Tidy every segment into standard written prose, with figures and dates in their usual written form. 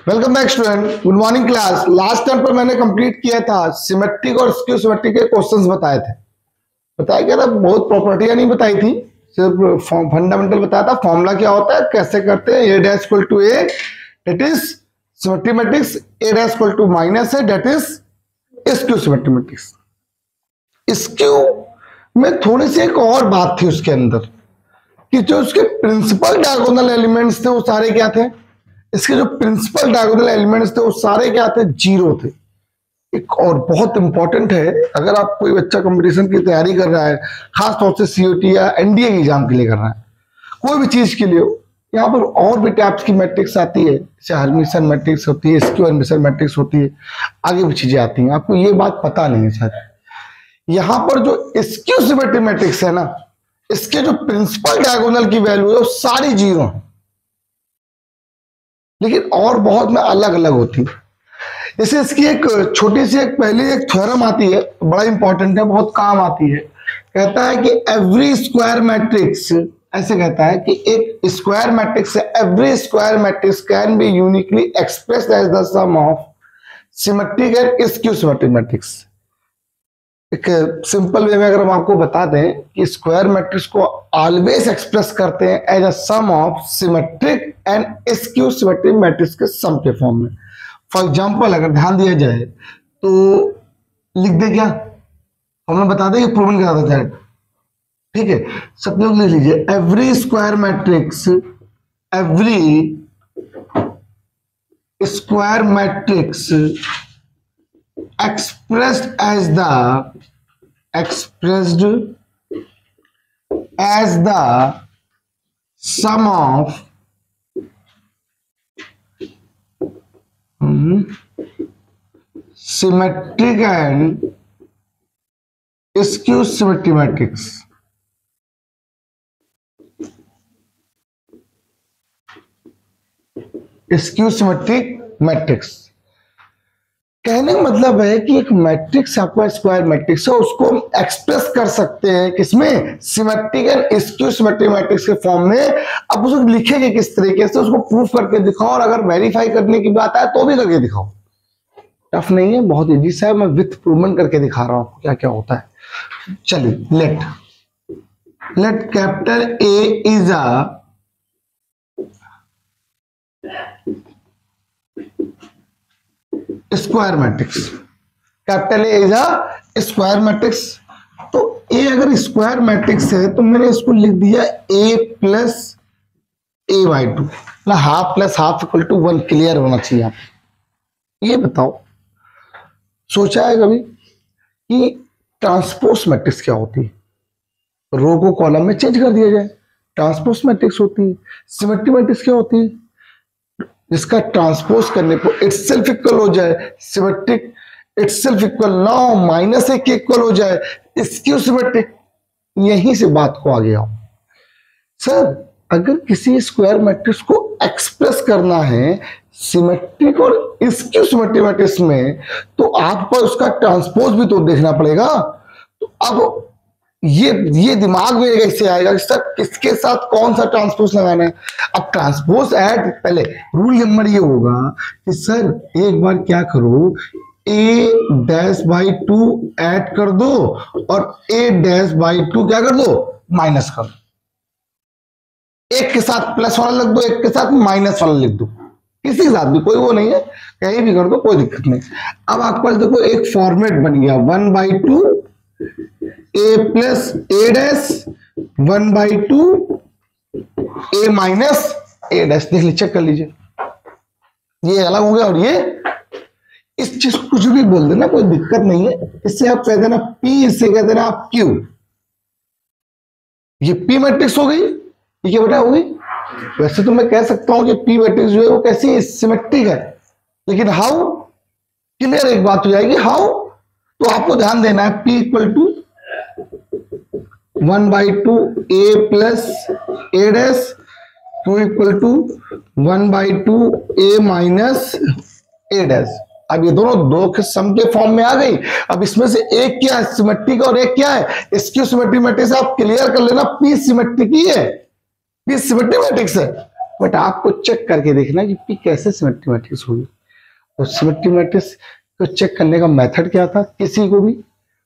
Welcome back student, good morning class. Last time पर मैंने complete किया था सिमेट्रिक और स्क्यू सिमेट्रिक के क्वेश्चंस बताए थे। बताया क्या था, बहुत प्रॉपर्टियां नहीं बताई थी, सिर्फ फंडामेंटल बताया था। फॉर्मूला क्या होता है, कैसे करते हैं। A dash equal to A, that is symmetric matrix. A dash equal to minus है, that is skew symmetric matrix. Skew में थोड़ी सी एक और बात थी उसके अंदर कि जो उसके प्रिंसिपल डायगोनल एलिमेंट्स थे वो सारे क्या थे। इसके जो प्रिंसिपल डायगोनल एलिमेंट्स थे वो सारे क्या थे, जीरो थे। एक और बहुत इंपॉर्टेंट है, अगर आप कोई बच्चा कंपटीशन की तैयारी कर रहा है, खासतौर से सीयूटी या एनडीए की एग्जाम के लिए कर रहा है, कोई भी चीज के लिए, यहाँ पर और भी टाइप्स की मैट्रिक्स आती है, जैसे हर्मिशन मैट्रिक्स होती है, स्क्यू हर्मिशन मैट्रिक्स होती है, आगे भी चीजें आती हैं। आपको ये बात पता नहीं है शायद। यहाँ पर जो स्क्यू सिमेट्रिक मैट्रिक्स है ना, इसके जो प्रिंसिपल डायगोनल की वैल्यू है वो सारी जीरो है, लेकिन और बहुत में अलग अलग होती है। जैसे इसकी एक छोटी सी एक पहले एक थ्योरम आती है, बड़ा इंपॉर्टेंट है, बहुत काम आती है। कहता है कि एवरी स्क्वायर मैट्रिक्स, ऐसे कहता है कि एक स्क्वायर मैट्रिक्स है, every square matrix can be uniquely expressed as the sum of symmetric and skew symmetric matrix. एक सिंपल वे में अगर हम आपको बता दें कि स्क्वायर मैट्रिक्स को ऑलवेज एक्सप्रेस करते हैं as a sum of symmetric and skew symmetric matrix के सम के फॉर्म में। फॉर एग्जांपल अगर ध्यान दिया जाए तो लिख दे, क्या हमने बता दें, प्रूवन करा देता है, ठीक है। सब लोग लिख लीजिए, every square matrix, every square matrix expressed as the sum of symmetric and skew symmetric matrix। skew symmetric matrix कहने का मतलब है कि एक मैट्रिक्स आपका स्क्वायर मैट्रिक्स है, उसको हम एक्सप्रेस कर सकते हैं किसमें, symmetric and skew symmetric matrix के फॉर्म में। अब उसको लिखेंगे किस तरीके से, उसको प्रूफ करके दिखाओ, और अगर वेरीफाई करने की बात आए तो भी करके दिखाओ। टफ नहीं है, बहुत इजी सा है, मैं विथ प्रूवमेंट करके दिखा रहा हूं क्या क्या होता है। चलिए, let capital A is a square matrix. Capital A is a square matrix. तो ए अगर स्क्वायर मैट्रिक्स है तो मैंने इसको लिख दिया A plus A by two, half plus half equal to 1 clear होना चाहिए। आप ये बताओ, सोचा है कभी कि ट्रांसपोज मैट्रिक्स क्या होती है? रो को कॉलम में चेंज कर दिया जाए, ट्रांसपोज मैट्रिक्स होती है। सिमेट्रिक मैट्रिक्स क्या होती है? जिसका ट्रांसपोज करने को इटसेल्फ इक्वल हो जाए, सिमेट्रिक इटसेल्फ इक्वल ना हो, माइनस एक इक्वल हो जाए, स्क्यू सिमेट्रिक। यहीं से बात को आगे आओ। सर, अगर किसी स्क्वायर मैट्रिक्स को एक्सप्रेस करना है सिमेट्रिक और स्क्यू सिमेट्रिक मैट्रिक्स में, तो आपको उसका ट्रांसपोज भी तो देखना पड़ेगा। तो अब ये दिमाग में कैसे आएगा कि सर किसके साथ कौन सा ट्रांसपोज लगाना है। अब ट्रांसपोज ऐड, पहले रूल नंबर ये होगा कि सर एक बार क्या करो, ए डैश बाई 2 ऐड कर दो और ए डैश बाई 2 क्या कर दो, माइनस कर दो। एक के साथ प्लस वाला लिख दो, एक के साथ माइनस वाला लिख दो, किसी के साथ भी, कोई वो नहीं है, कहीं भी कर दो, कोई दिक्कत नहीं। अब आपके पास देखो एक फॉर्मेट बन गया, 1/2 A plus A dash 1/2 A minus A dash. देख लीजिए, चेक कर लीजिए, ये अलग हो गया। और ये इस चीज को कुछ भी बोल देना, कोई दिक्कत नहीं है। इससे आप कह देना पी, इससे कह देना आप क्यू। ये पी मैट्रिक्स हो गई, ये क्या बेटा हो गई। वैसे तो मैं कह सकता हूं कि पी मैट्रिक्स जो है वो कैसी है, सिमेट्रिक है, लेकिन हाउ, क्लियर एक बात हो जाएगी, हाउ। तो आपको ध्यान देना है, P equal to 1/2 A plus A dash, 2 equal to 1/2 A minus A dash. अब ये दोनों दो के सम के फॉर्म में आ गई। अब इसमें से एक क्या है, सिमेट्रिक, और एक क्या है, स्क्यू सिमेट्रिक मैट्रिक्स। आप क्लियर कर लेना, पी सिमेट्रिक ही है, पी सिमेट्रिक मैट्रिक्स है। बट आपको चेक करके देखना कि पी कैसे सिमेट्री मैट्रिक्स होगी। तो सिमेट्री मैट्रिक्स को चेक करने का मेथड क्या था, किसी को भी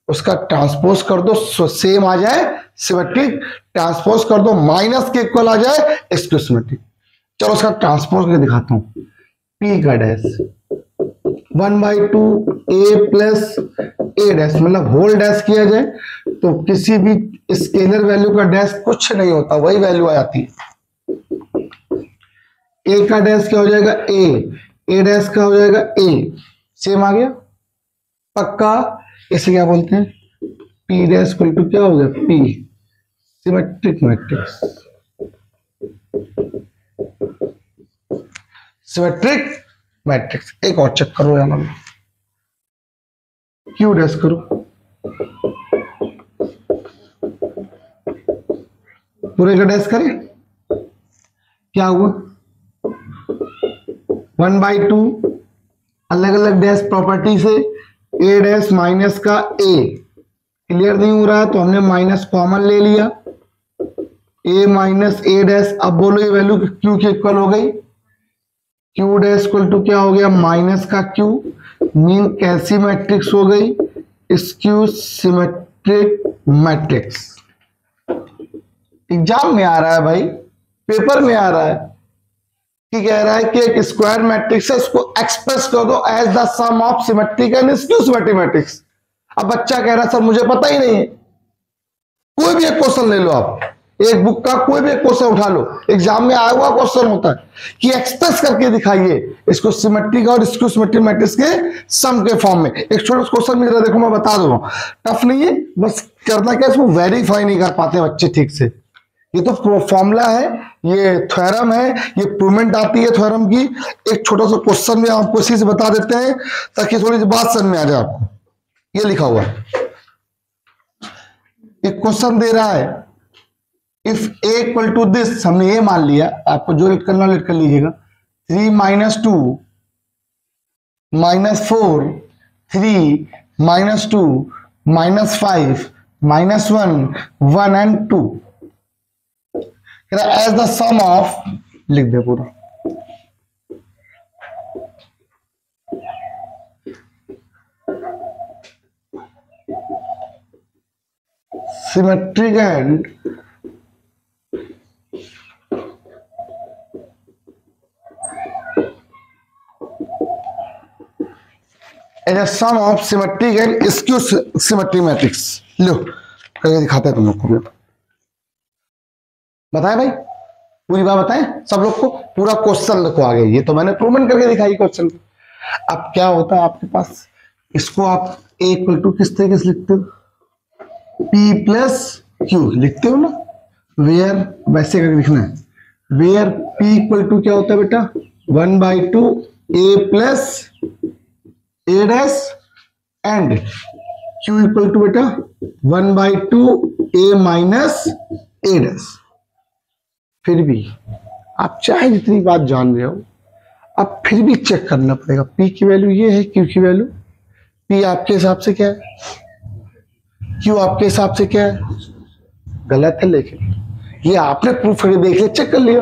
उसका ट्रांसपोज कर दो सेम आ जाए सिमेट्रिक, ट्रांसपोज कर दो माइनस के इक्वल आ जाए इसको सिमेट्रिक। चलो उसका ट्रांसपोज करके दिखाता हूं। पी का dash 1/2 A plus A dash मतलब होल डैश किया जाए तो किसी भी स्केलर वैल्यू का डैश कुछ नहीं होता, वही वैल्यू आ जाती है। ए का डैश क्या हो जाएगा ए डैश का हो जाएगा ए, सेम आ गया पक्का। इसे क्या बोलते हैं, पी डैश इक्वल टू क्या हो गया P symmetric matrix. Symmetric matrix एक और चेक करो यहाँ में, क्यू डैश करो, पूरे का डैश करें क्या हुआ 1/2 अलग अलग डैश प्रॉपर्टी से ए डैश माइनस का ए क्लियर नहीं हो रहा है तो हमने माइनस कॉमन ले लिया, ए माइनस ए डैश। अब बोलो ये वैल्यू क्यू की इक्वल हो गई, क्यू डैश इक्वल टू क्या हो गया माइनस का क्यू, मीन कैसी मैट्रिक्स हो गई स्क्यू सिमेट्रिक मैट्रिक्स। एग्जाम में आ रहा है भाई, पेपर में आ रहा है कि कह रहा है कि एक स्क्वायर मैट्रिक्स है उसको एक्सप्रेस कर दो as the sum of symmetric and skew symmetric matrix. अब बच्चा कह रहा है सर मुझे पता ही नहीं है, कोई भी एक क्वेश्चन ले लो आप, एक बुक का कोई भी एक क्वेश्चन उठा लो, एग्जाम में आया हुआ क्वेश्चन होता है कि एक्सप्रेस करके दिखाइए इसको सिमेट्रिक और स्क्यू सिमेट्रिक मैट्रिक्स के सम के फॉर्म में। एक छोटा क्वेश्चन मिल रहा है, देखो मैं बता दूंगा, टफ नहीं है, बस करना क्या इसको वेरीफाई नहीं कर पाते बच्चे ठीक से। ये तो फॉर्मूला है, ये थ्योरम है, ये प्रूवमेंट आती है थ्योरम की। एक छोटा सा क्वेश्चन में आपको इसी से बता देते हैं ताकि थोड़ी सी बात समझ में आ जाए आपको। ये लिखा हुआ है, एक क्वेश्चन दे रहा है if A equal to this, हमने ये मान लिया, आपको जो लेट करना लेट कर लीजिएगा। 3 - 2 -4 3 - 2 -5 -1 1 and 2 as the sum of, लिख दे पूरा, symmetric and as a sum of symmetric and skew symmetric matrix. लो करके दिखाते हैं तुम लोग को, बताएं भाई पूरी बात बताएं सब लोग को, पूरा क्वेश्चन देखो आगे, ये तो मैंने प्रूवमेंट करके दिखाई क्वेश्चन। अब क्या होता है आपके पास, इसको आप ए इक्वल टू किस तरीके से लिखते हो, पी प्लस क्यू लिखते हो ना, वेयर वैसे करके लिखना है, वेयर पी इक्वल टू क्या होता है बेटा 1/2 A plus A dash and Q equal to बेटा 1/2 ए माइनस ए डैश। फिर भी आप चाहे जितनी बात जान रहे हो, अब फिर भी चेक करना पड़ेगा, पी की वैल्यू ये है, क्यू की वैल्यू, पी आपके हिसाब से क्या है, क्यू आपके हिसाब से क्या है, गलत है। लेकिन ये आपने प्रूफ करके देख लिया, चेक कर लिया,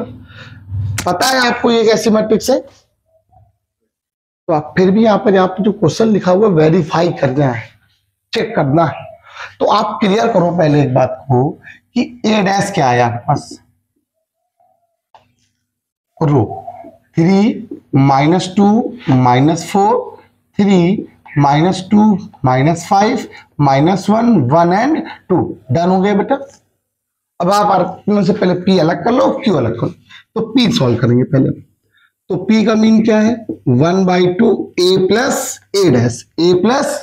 पता है आपको ये कैसी मैट्रिक्स है, तो आप फिर भी यहाँ पर जो क्वेश्चन लिखा हुआ वेरीफाई करना है, चेक करना है। तो आप क्लियर करो पहले एक बात को कि ए डैश क्या है आपके पास, रो 3 - 2 -4 3 -2 -5 -1 1 and 2 डन हो गया बेटा। अब आप में से पहले पी अलग कर लो, क्यू अलग कर लो, तो पी सॉल्व करेंगे पहले। तो पी का मीन क्या है 1/2 A plus A dash, A plus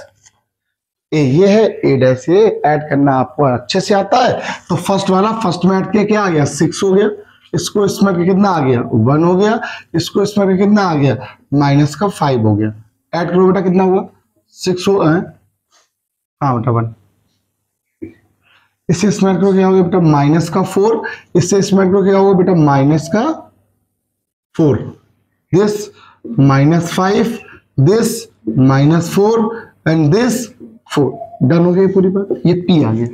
ए ये है, ए डैश ये ऐड करना आपको अच्छे से आता है। तो फर्स्ट वाला फर्स्ट में ऐड किया क्या आ गया 6 हो गया, इसको इसमें कितना आ गया 1 हो गया, इसको इसमें कितना आ गया माइनस का 5 हो गया। ऐड करो बेटा कितना हुआ 6 हो, हाँ बेटा 1, इससे इसमें ऐड करो क्या होगा बेटा माइनस का 4, इससे इसमें ऐड करो क्या होगा बेटा माइनस का 4, this -5 this -4 and this 4 done हो गया पूरी बात। ये पी आ गया,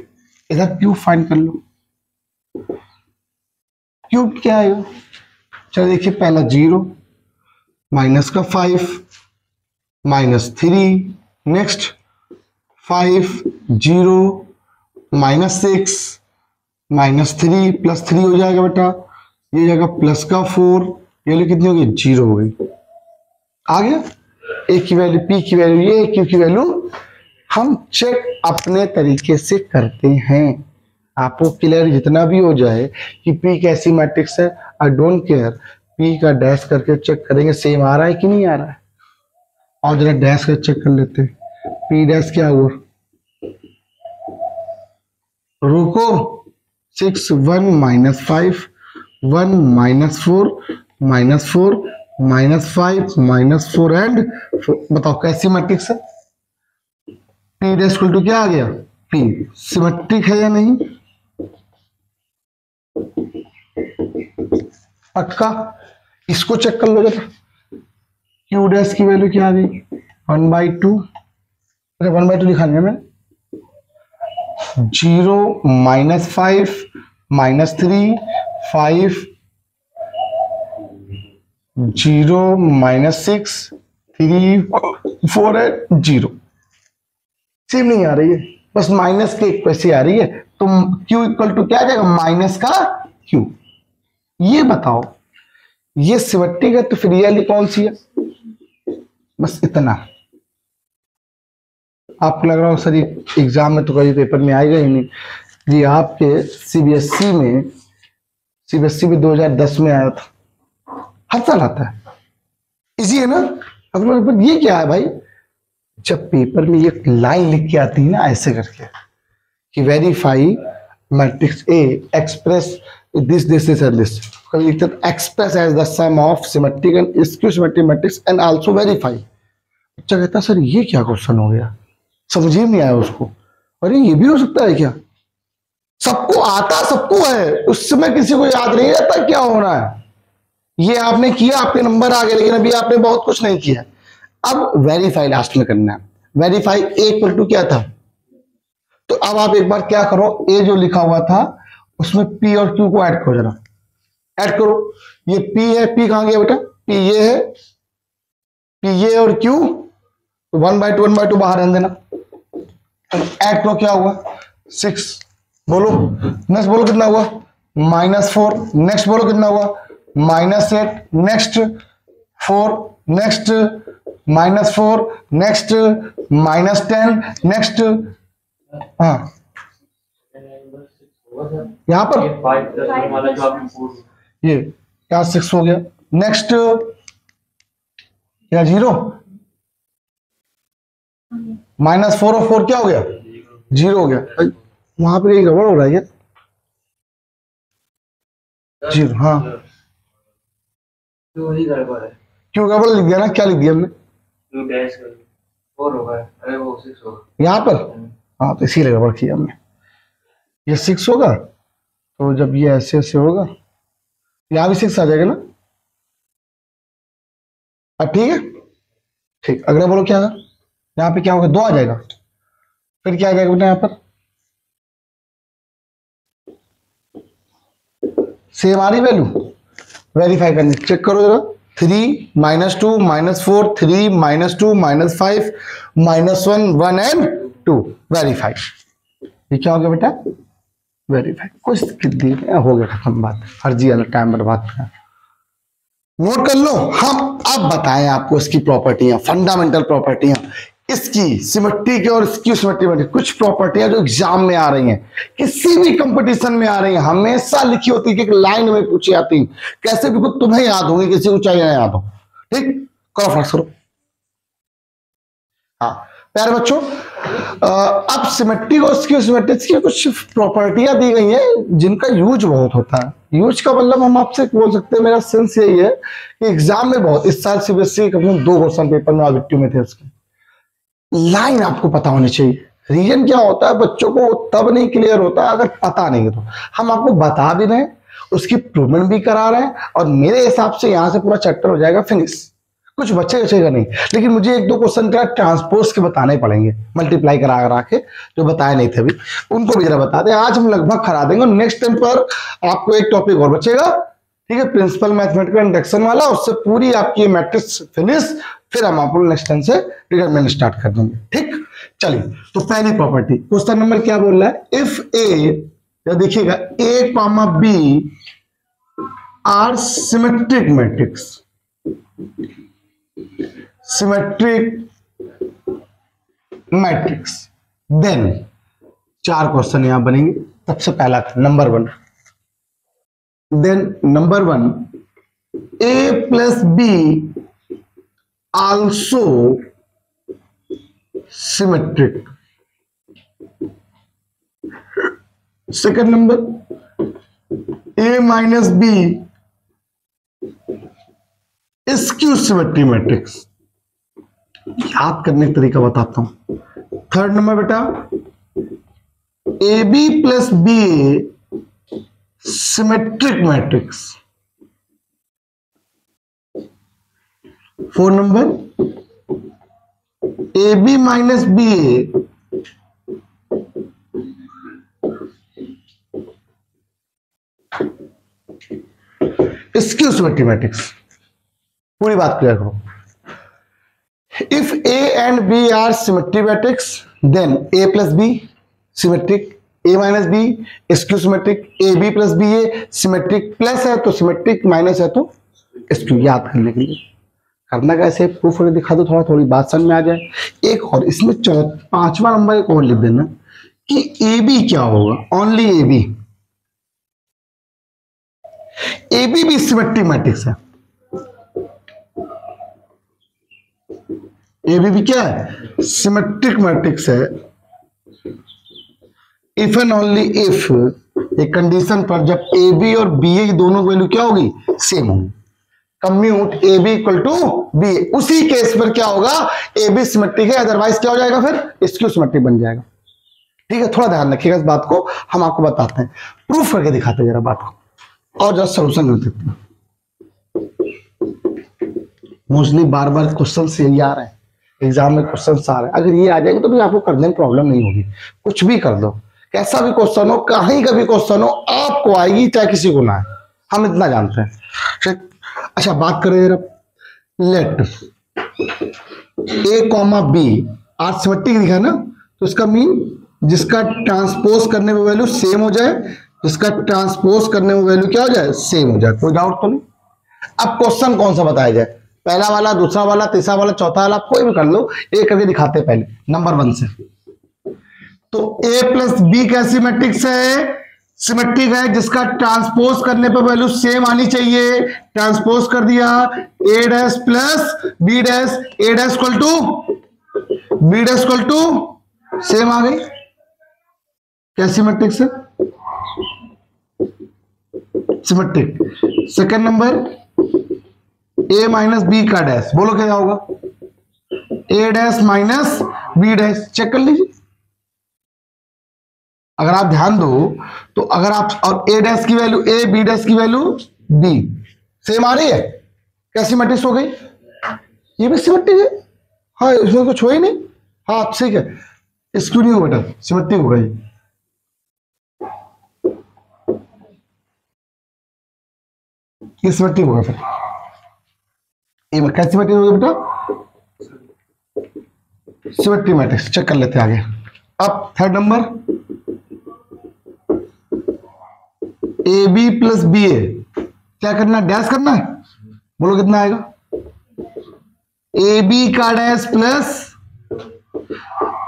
इधर क्यू फाइंड कर लो, क्यू क्या आएगा चलो देखिए, पहला 0, माइनस का 5, -3, नेक्स्ट 5, 0, -6, -3 +3 हो जाएगा बेटा, ये जाएगा प्लस का 4, ये वाली कितनी हो गई, 0 हो गई। आ गया ए की वैल्यू, पी की वैल्यू ये, क्यू की वैल्यू। हम चेक अपने तरीके से करते हैं, आपको क्लियर जितना भी हो जाए कि पी कैसी मैट्रिक्स है, आई डोंट केयर, पी का डैश करके चेक करेंगे सेम आ रहा है कि नहीं आ रहा है। और जरा डैश करके चेक कर लेते हैं, पी डैश क्या हुआ, रुको, 6, 1, -5, 1, -4, -4, -5, -4 एंड 4। बताओ कैसी मैट्रिक्स है, पी डैश इक्वल टू क्या आ गया, पी सिमेट्रिक है या नहीं, पक्का। इसको चेक कर लो जरा, क्यू डैश की वैल्यू क्या आ गई, 1/2, अरे 1/2 लिखा नहीं है मैंने, 0, -5, -3, 5, 0, -6, 3, 4 है 0, सेम नहीं आ रही है, बस माइनस के एक पैसे आ रही है, तो Q इक्वल टू क्या आ जाएगा, माइनस का Q। ये बताओ ये सिमेट्रिक है तो फिर ये वाली कौन सी है, बस इतना। आपको लग रहा हो सर एग्जाम में तो कभी पेपर में आएगा ही नहीं, जी आपके सीबीएसई में 2010 में आया था, हर साल आता है, इजी है ना। अब ये क्या है भाई, जब पेपर में ये लाइन लिख के आती है ना ऐसे करके कि verify matrix A express this कभी लिखते express as the sum of symmetric and skew symmetric matrix and also verify. बच्चा कहता सर ये क्या क्वेश्चन हो गया, समझ ही नहीं आया उसको, अरे ये भी हो सकता है क्या, सबको आता सबको है, उस समय किसी को याद नहीं रहता क्या होना है, ये आपने किया आपके नंबर आ गए, लेकिन अभी आपने बहुत कुछ नहीं किया। अब वेरीफाई लास्ट में करना है, वेरीफाई ए इक्वल टू क्या था, तो अब आप एक बार क्या करो, ए जो लिखा हुआ था उसमें पी और क्यू को ऐड करो, जरा ऐड करो, ये पी है, पी कहां गया बेटा, पी ये है, पी ये और क्यू, तो 1/2 1/2 बाहर रहने देना, ऐड करो क्या हुआ 6, बोलो नेक्स्ट, बोलो कितना हुआ -4, नेक्स्ट बोलो कितना हुआ -8, नेक्स्ट 4, नेक्स्ट -4, नेक्स्ट -10, नेक्स्ट, हाँ यहां पर ये क्या 6 हो गया, नेक्स्ट क्या 0, -4 और 4 क्या हो गया 0 हो गया, वहां पर एक गड़बड़ हो रहा है, 0, हाँ क्यों गड़बड़ लिख दिया ना, क्या लिख दिया हमने, 4 होगा, अरे वो 6 होगा यहाँ पर, हाँ तो इसीलिए गड़बड़ किया हमने, ये 6 होगा, तो जब ये ऐसे ऐसे होगा यहाँ भी 6 आ जाएगा ना, अब ठीक है, ठीक, अगला बोलो क्या होगा, यहाँ पे क्या होगा 2 आ जाएगा, फिर क्या आ जाएगा बेटा यहाँ पर, सेम आ रही वैल्यू, वेरीफाई करनी, चेक करो जरा, 3, -2, -4, 3, -2, -5, -1, 1 एंड 2, वेरीफाई, ये क्या हो गया बेटा वेरीफाई, कुछ हो गया खत्म बात, फर्जी वाला टाइम बर्बाद करना, नोट कर लो। हम अब बताएं आपको इसकी प्रॉपर्टियां, फंडामेंटल प्रॉपर्टियां, इसकी सिमेट्रिक और स्क्यू सिमेट्रिक, कुछ प्रॉपर्टियां जो एग्जाम में आ रही हैं, किसी भी कंपटीशन में आ रही हैं, हमेशा लिखी होती है कि एक लाइन में पूछी आती है, कैसे भी कुछ तुम्हें याद होगी, किसी को चाहिए याद हो, ठीक, करो फर्क करो। हाँ प्यारे बच्चों, अब सिमेट्रिक और स्क्यू सिमेट्रिक की कुछ प्रॉपर्टियां दी गई हैं जिनका यूज बहुत होता है, यूज का मतलब हम आपसे बोल सकते हैं, मेरा सेंस यही है कि एग्जाम में बहुत, इस साल सीबीएसई कम से कम 2 क्वेश्चन पेपर में ऑब्जेक्टिव में थे, उसके लाइन आपको पता होनी चाहिए। रीजन क्या होता है, बच्चों को तब नहीं क्लियर होता अगर पता नहीं है, तो हम आपको बता भी रहे हैं, उसकी प्रूवमेंट भी करा रहे हैं, और मेरे हिसाब से यहां से पूरा चैप्टर हो जाएगा फिनिश, कुछ बचेगा नहीं, लेकिन मुझे 1-2 क्वेश्चन का ट्रांसपोज के बताने पड़ेंगे, मल्टीप्लाई करा के, जो बताए नहीं थे अभी, उनको भी जरा बता दें, आज हम लगभग करा देंगे, नेक्स्ट टाइम पर आपको एक टॉपिक और बचेगा, ठीक है, प्रिंसिपल मैथमेटिकल इंडक्शन वाला, उससे पूरी आपकी मैट्रिक्स फिनिश, फिर हम आपको नेक्स्ट टाइम से डिटरमिनेंट स्टार्ट कर देंगे। ठीक, चलिए तो पहली प्रॉपर्टी, क्वेश्चन नंबर क्या बोल रहा है, इफ ए, देखिएगा A comma B are symmetric matrix, symmetric matrix, then 4 question यहां बनेंगे। सबसे पहला number 1, then number 1, A plus B also symmetric. Second number, A minus B skew symmetry matrix. याद करने का तरीका बताता हूं। थर्ड नंबर बेटा, A B plus B symmetric matrix. Four number, A B minus B skew symmetry matrix. पूरी बात clear करो। If A and B are symmetry matrix, then A plus B symmetric, A minus B skew symmetric, A B plus B A symmetric, plus है तो symmetric, minus है तो skew. याद करने के लिए करना कैसे, प्रूफ करके दिखा दो, थोड़ा थोड़ी बात समझ में आ जाए। एक और इसमें 5वां नंबर एक और लिख देना कि ए बी क्या होगा, only A B. A B भी सिमेट्रिक मैट्रिक्स है। ए बी क्या है, सिमेट्रिक मैट्रिक्स है। इफ एंड ओनली इफ, एक कंडीशन पर, जब ए बी और बी ए की दोनों वैल्यू क्या होगी, सेम होगी। Commute A B equal to B A, उसी केस पर क्या होगा, ए बी सिमेट्रिक है, अदरवाइज क्या हो जाएगा, फिर स्क्यू सिमेट्रिक बन जाएगा। ठीक है, थोड़ा ध्यान रखिएगा इस बात को, हम आपको बताते हैं, प्रूफ करके दिखाते हैं जरा बात को, और जरा सोल्यूशन कर देते हैं। मोस्टली बार बार क्वेश्चन से यही आ रहे हैं, एग्जाम में क्वेश्चन आ रहे हैं। अगर ये आ जाएगा तो भी आपको करने में प्रॉब्लम नहीं होगी। कुछ भी कर दो, कैसा भी क्वेश्चन हो, कहीं का भी क्वेश्चन हो, आपको आएगी, चाहे किसी को ना आए, हम इतना जानते हैं। ठीक, अच्छा बात करें जरा, let A comma B are symmetric दिखा ना, तो इसका मीन जिसका ट्रांसपोज करने में वैल्यू सेम हो जाए, जिसका ट्रांसपोज करने में वैल्यू क्या हो जाए, सेम हो जाए, कोई डाउट तो नहीं। अब क्वेश्चन कौन सा बताया जाए, पहला वाला, दूसरा वाला, तीसरा वाला, चौथा वाला, कोई भी कर लो, एक करके दिखाते हैं पहले नंबर 1 से। तो ए प्लस बी कैसी मैट्रिक्स है, सिमेट्रिक है, जिसका ट्रांसपोज करने पर वैल्यू सेम आनी चाहिए। ट्रांसपोज कर दिया, A dash plus B dash, A dash equal to B dash equal to same आ गई। कैसी मैट्रिक्स है, symmetric. Second number, A minus B का डैश, बोलो क्या होगा, A dash minus B dash, check कर लीजिए। अगर आप ध्यान दो तो अगर आप, और ए डैश की वैल्यू ए, बी डैश की वैल्यू बी, सेम आ रही है, कैसी मैट्रिक्स हो गई, ये भी सिमेट्रिक है। हाँ, इसमें कुछ हो ही नहीं। हाँ ठीक है, स्क्यू नहीं हो बेटा, सिमेट्रिक हो गई। ये सिमेट्रिक होगा, फिर ये कैसी सिमेट्रिक होगी बेटा, सिमेट्रिक मैट्रिक्स। चेक कर लेते हैं आगे। अब third number, A B plus B A, क्या करना, डैश करना है, बोलो कितना आएगा, ए बी का डैश प्लस,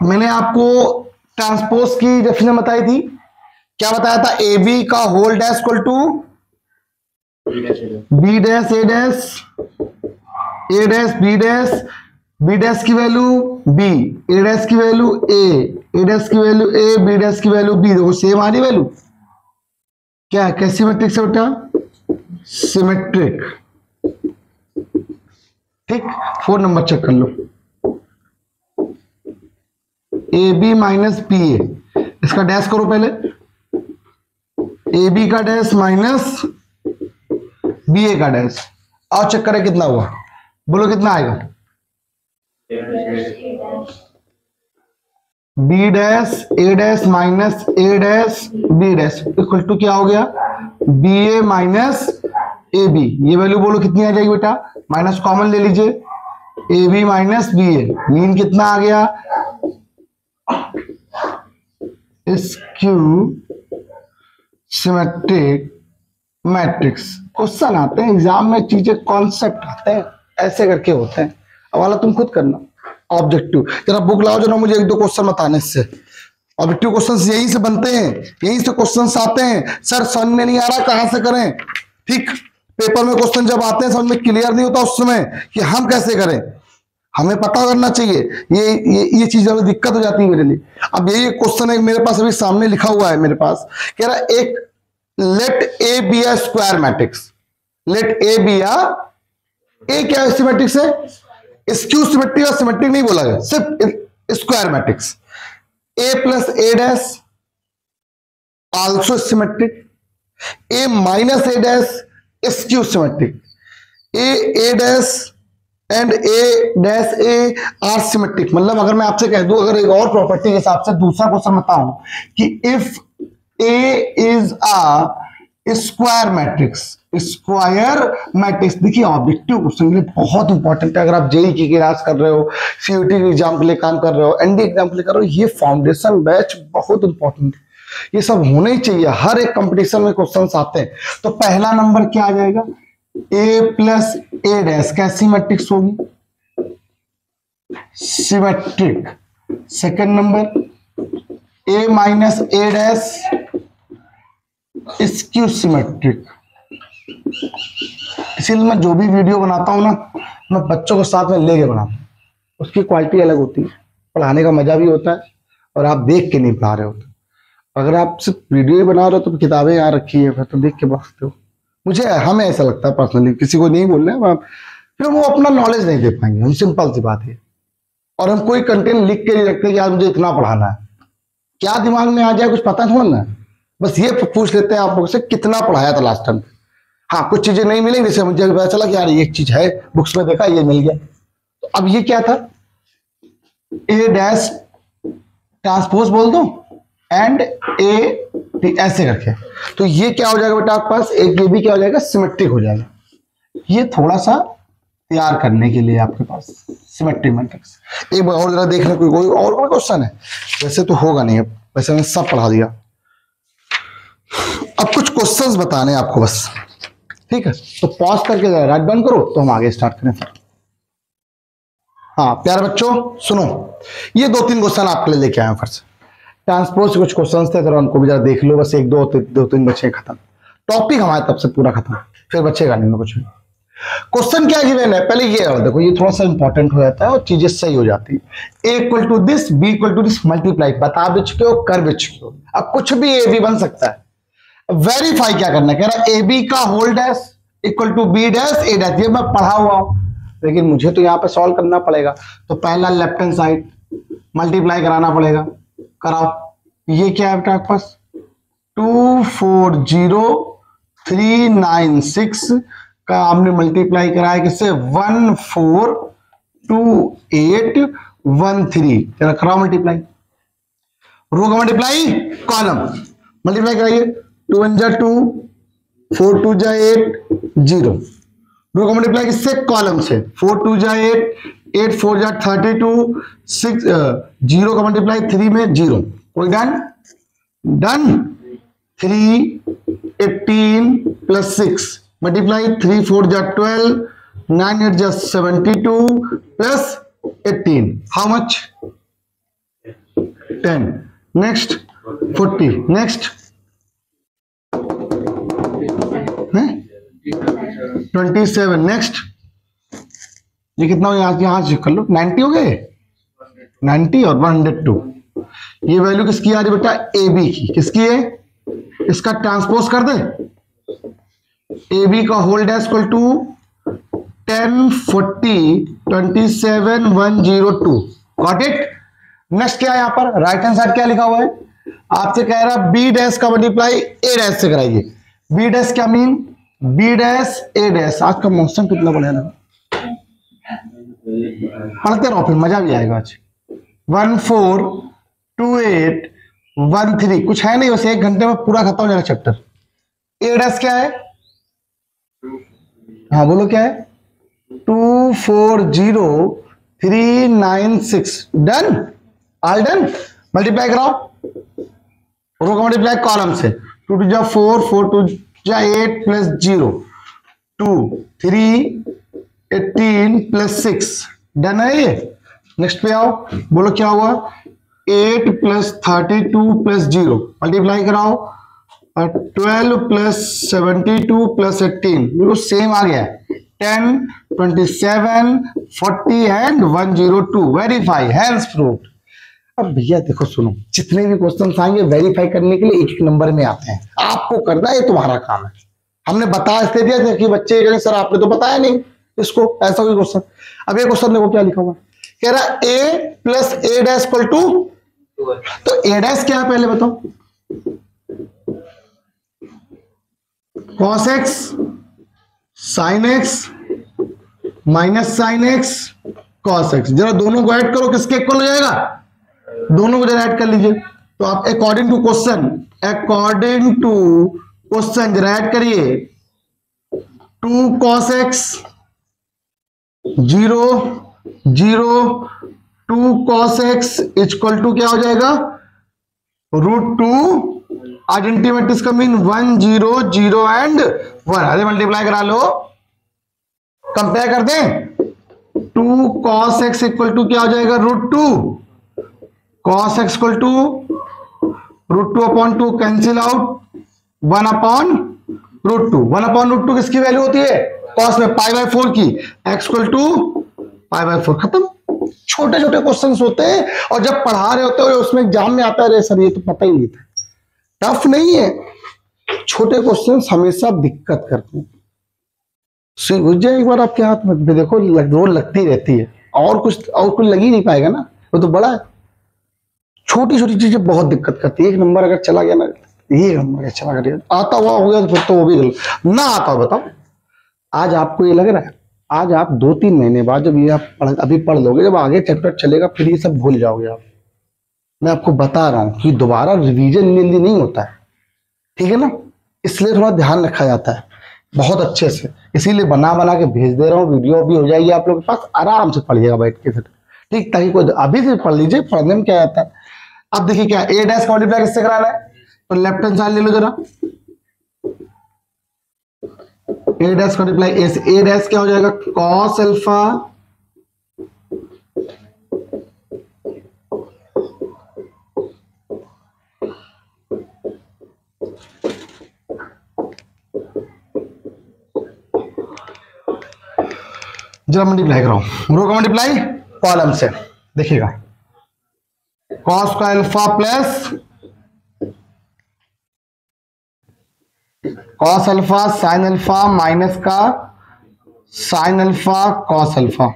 मैंने आपको ट्रांसपोज की डेफिनेशन बताई थी, क्या बताया था, ए बी का whole dash equal to B dash A dash, A dash B dash, B dash की वैल्यू बी, ए डैश की वैल्यू ए डैश की वैल्यू ए, बी डैश की वैल्यू बी, देखो सेम आ रही वैल्यू। क्या है, कैसी मैट्रिक्स है बेटा, सिमेट्रिक। ठीक, 4 नंबर चेक कर लो, ए बी माइनस बी ए, इसका डैश करो पहले, ए बी का डैश माइनस बी ए का डैश, और चेक करें कितना हुआ, बोलो कितना आएगा, B dash A dash minus A dash B dash equal to क्या हो गया, B A minus A B, ये वैल्यू बोलो कितनी आ जाएगी बेटा, माइनस कॉमन ले लीजिए, A B minus B A, mean कितना आ गया, स्क्यू सिमेट्रिक मैट्रिक्स। क्वेश्चन आते हैं एग्जाम में, चीजें कॉन्सेप्ट आते हैं, ऐसे करके होते हैं। अब वाला तुम खुद करना। ऑब्जेक्टिव जरा बुक लाओ जरा, मुझे एक दो क्वेश्चन बताने से। ऑब्जेक्टिव क्वेश्चंस यहीं से बनते हैं, यहीं से क्वेश्चंस आते हैं। सर समझ में नहीं आ रहा, कहां से करें? ठीक, पेपर में क्वेश्चन जब आते हैं समझ में क्लियर नहीं होता उस समय कि हम कैसे करें, हमें पता करना चाहिए। ये चीज अभी दिक्कत हो जाती है मेरे लिए। अब यही क्वेश्चन है मेरे पास, अभी सामने लिखा हुआ है मेरे पास, कह रहा एक let A B a square matrix, let A B a, A क्या सिमेट्रिक्स है, स्क्यू सिमेट्रिक, और सिमेट्रिक नहीं बोला गया, सिर्फ square matrix. A plus A dash also symmetric, A minus A dash skew symmetric, A dash and A dash A R symmetric. मतलब अगर मैं आपसे कह दूं, अगर एक और प्रॉपर्टी के हिसाब से दूसरा क्वेश्चन बताऊं कि if A is a square matrix, square matrix. देखिए ऑब्जेक्टिव क्वेश्चन के लिए बहुत इंपॉर्टेंट है। अगर आप जेईई की क्लास कर रहे हो, सीयूटी के एग्जाम के लिए काम कर रहे हो, एनडी एग्जाम के लिए कर रहे हो, ये फाउंडेशन बैच बहुत इंपॉर्टेंट है। ये सब होना ही चाहिए, हर एक कंपटीशन में क्वेश्चंस आते हैं। तो पहला नंबर क्या आ जाएगा, ए प्लस ए डैश कैसी मैट्रिक्स होगी, symmetric. Second number A minus A dash skew symmetric. इसीलिए मैं जो भी वीडियो बनाता हूं ना, मैं बच्चों को साथ में लेके बनाता हूं, उसकी क्वालिटी अलग होती है, पढ़ाने का मजा भी होता है, और आप देख के नहीं पढ़ा रहे होते। अगर आप सिर्फ वीडियो बना रहे हो तो किताबें यहाँ रखी है, फिर तो देख के पढ़ते हो। मुझे हमें ऐसा लगता है पर्सनली, किसी को नहीं बोल रहे हैं, फिर वो अपना नॉलेज नहीं दे पाएंगे, हम सिंपल सी बात है। और हम कोई कंटेंट लिख के नहीं रखते कि आज मुझे इतना पढ़ाना है, क्या दिमाग में आ जाए कुछ पता थोड़ा ना, बस ये पूछ लेते हैं आप लोग से कितना पढ़ाया था लास्ट टाइम। हाँ, कुछ चीजें नहीं मिलेंगी, जैसे मुझे पता चला कि यार ये चीज है, बुक्स में देखा, ये मिल गया। तो अब ये क्या था, ए डैश ट्रांसपोज बोल दो एंड ए ऐसे करके, तो ये क्या हो जाएगा बेटा आपके पास, एक ये भी क्या हो जाएगा, सिमेट्रिक हो जाएगा। ये थोड़ा सा तैयार करने के लिए आपके पास सिमेट्रिक मैट्रिक्स। एक बार और जरा देख लें, कोई और क्वेश्चन है, वैसे तो होगा नहीं, वैसे मैंने सब पढ़ा दिया। अब कुछ क्वेश्चंस बताने हैं आपको बस, ठीक है? तो पॉज करके जरा राइट डाउन करो, तो हम आगे स्टार्ट करें फिर। हाँ प्यारे बच्चों सुनो, ये 2-3 क्वेश्चन आपके लिए लेके आए हैं फिर से। ट्रांसपोज से कुछ क्वेश्चंस थे, जरा उनको भी जरा देख लो, बस 1-2-3 बच्चे खत्म, टॉपिक हमारे तब से पूरा खत्म, फिर बचेगा नहीं कुछ भी। क्वेश्चन क्या गिवन है, पहले ये और देखो, ये थोड़ा सा इंपॉर्टेंट हो जाता है और चीजें सही हो जाती है। A equal to this, B equal to this, multiply, बता भी चुके हो, कर भी चुके हो। अब कुछ भी ए बी बन सकता है। वेरीफाई क्या करना है, कह रहा है ए बी का whole dash equal to B dash A dash. ये मैं पढ़ा हुआ हूं, लेकिन मुझे तो यहाँ पे सॉल्व करना पड़ेगा। तो पहला लेफ्ट हैंड साइड मल्टीप्लाई कराना पड़ेगा, कराओ। ये क्या है बेटा आपके पास, 240,396 का आपने मल्टीप्लाई कराया किससे, 142813। जरा कराओ मल्टीप्लाई, रो का मल्टीप्लाई, कॉलम मल्टीप्लाई कराइए। 2 1 जा 2, 4 2 जा 8, 0। रो का मल्टीप्लाई किससे, कॉलम से। 4 2 जा 8, 8 4 जा 32, 6 0 का मल्टीप्लाई 3 में 0। कोई डन, डन। 3 18 प्लस 6 मल्टीप्लाई 3 4 जा 12, 9 8 जा 72 plus 18, how much, 10। Next 40, next 27, next ये कितना हो, यहां से कर लो, 90 हो गए, 90 और 102। ये वैल्यू किसकी आ रही बेटा, ए बी की। किसकी है, इसका ट्रांसपोज कर दे, ए बी का whole dash equal to 10 40 27 102। Got it. Next क्या है यहां पर, राइट हैंड साइड क्या लिखा हुआ है, आपसे कह रहा है बी डैश का मल्टीप्लाई ए डैश से कराइए। बी डैश क्या mean, B dash A dash. आज का मौसम कितना बढ़िया लगा, पढ़ते रहो फिर मजा भी आएगा। आज 142813 कुछ है नहीं, वैसे 1 घंटे में पूरा खत्म हो जाएगा चैप्टर। ए डैश क्या है, हाँ बोलो क्या है, 240396। Done, all done. मल्टीप्लाई कराओ, रो का मल्टीप्लाई कॉलम से, 2 2 जा 4, 4 2 जा 8 प्लस 0, 2 3 18 प्लस 6। डन है ये। नेक्स्ट पे आओ, बोलो क्या हुआ, 8 प्लस 32 प्लस 0, मल्टीप्लाई कराओ, और 12 प्लस 72 प्लस 18, बिल्कुल सेम आ गया, 10 27 40 एंड 102। Verify hence proved. अब भैया देखो सुनो, जितने भी क्वेश्चन आएंगे वेरीफाई करने के लिए एक नंबर में आते हैं, आपको करना है, तुम्हारा काम है। हमने बता इसलिए दिया था कि बच्चे कहेंगे सर आपने तो बताया नहीं इसको, ऐसा कोई क्वेश्चन। अब ये क्वेश्चन देखो क्या लिखा हुआ, कह रहा a plus A dash equal to, तो ए डैश क्या है पहले बताओ, cos x sin x minus sine x cos x। जरा दोनों को ऐड करो, किसके इक्वल हो जाएगा, दोनों को जरा ऐड कर लीजिए। तो आप अकॉर्डिंग टू क्वेश्चन जरा ऐड करिए, 2 cos x 0 0, 2 cos x equal to क्या हो जाएगा, √2। आइडेंटिटी मैट्रिक्स का मीन 1 0 0 एंड 1। अरे मल्टीप्लाई करा लो, कंपेयर कर दें, 2 cos x इक्वल टू क्या हो जाएगा, √2। cos x equal to √2 upon 2 cancel out, 1 upon √2। 1 upon √2 किसकी वैल्यू होती है, cos में π/4 की, x इक्वल टू π/4। खत्म। छोटे छोटे क्वेश्चंस होते हैं, और जब पढ़ा रहे होते हो उसमें एग्जाम में आता है, सर ये तो पता ही नहीं था। टफ नहीं है, छोटे क्वेश्चंस हमेशा दिक्कत करते हैं। घुस जाए एक बार आपके हाथ में, देखो रोल लगती रहती है, और कुछ लग ही नहीं पाएगा ना, वो तो बड़ा है। छोटी छोटी चीजें बहुत दिक्कत करती है। एक नंबर अगर चला गया ना, एक नंबर अगर चला गया, आता हुआ हो गया तो फिर तो वो भी गलत ना आता। बताओ आज आपको ये लग रहा है, आज आप 2-3 महीने बाद जब ये आप अभी पढ़ लोगे, जब आगे चैप्टर चलेगा फिर ये सब भूल जाओगे आप। मैं आपको बता रहा हूं कि दोबारा रिवीजन जल्दी नहीं होता है, ठीक है ना, इसलिए थोड़ा ध्यान रखा जाता है बहुत अच्छे से। इसीलिए बना के भेज दे रहा हूँ, वीडियो भी हो जाएगी आप लोग के पास, आराम से पढ़िएगा बैठ के फिर, ठीक, ताकि कोई अभी से पढ़ लीजिए, पढ़ने में क्या आता है। अब देखिए क्या, ए डैश का मल्टीप्लाई किससे कराना है, तो लेफ्ट हैंड साइड ले लो जरा, ए डैश मल्टीप्लाई ए से, ए डैश क्या हो जाएगा, cos अल्फा जरा मल्टीप्लाई कराओ, रो का मल्टीप्लाई कॉलम से, देखिएगा cos का alpha plus cos alpha sin alpha minus का sin alpha cos alpha.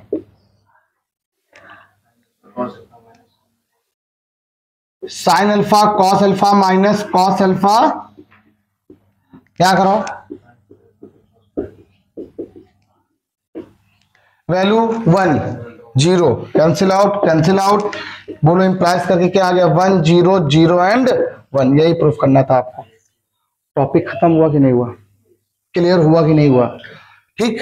sin alpha cos alpha minus cos alpha, क्या करो, वैल्यू 1 0, कैंसिल आउट, बोलो इंप्लाइज करके क्या आ गया, 1 0 0 एंड 1। यही प्रूफ करना था आपको। टॉपिक खत्म हुआ कि नहीं हुआ, क्लियर हुआ कि नहीं हुआ, ठीक।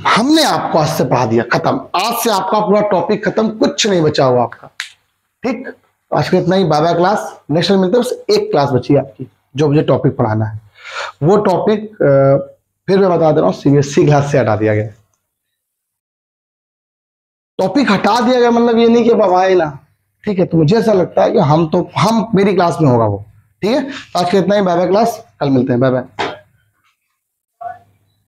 हमने आपको आज से पढ़ा दिया, खत्म। आज से आपका पूरा टॉपिक खत्म, कुछ नहीं बचा हुआ आपका, ठीक। आज का इतना ही, बाय बाय क्लास। नेक्स्ट मिलते हैं, बस एक क्लास बची है आपकी जो मुझे टॉपिक पढ़ाना है। वो टॉपिक फिर मैं बता दे रहा हूँ, सीबीएसई क्लास से हटा दिया गया। टॉपिक हटा दिया गया मतलब ये नहीं कि बवाए ना, ठीक है। तो मुझे ऐसा लगता है कि हम मेरी क्लास में होगा वो, ठीक है। आज के इतना ही, बाय बाय क्लास, कल मिलते हैं, बाय बाय।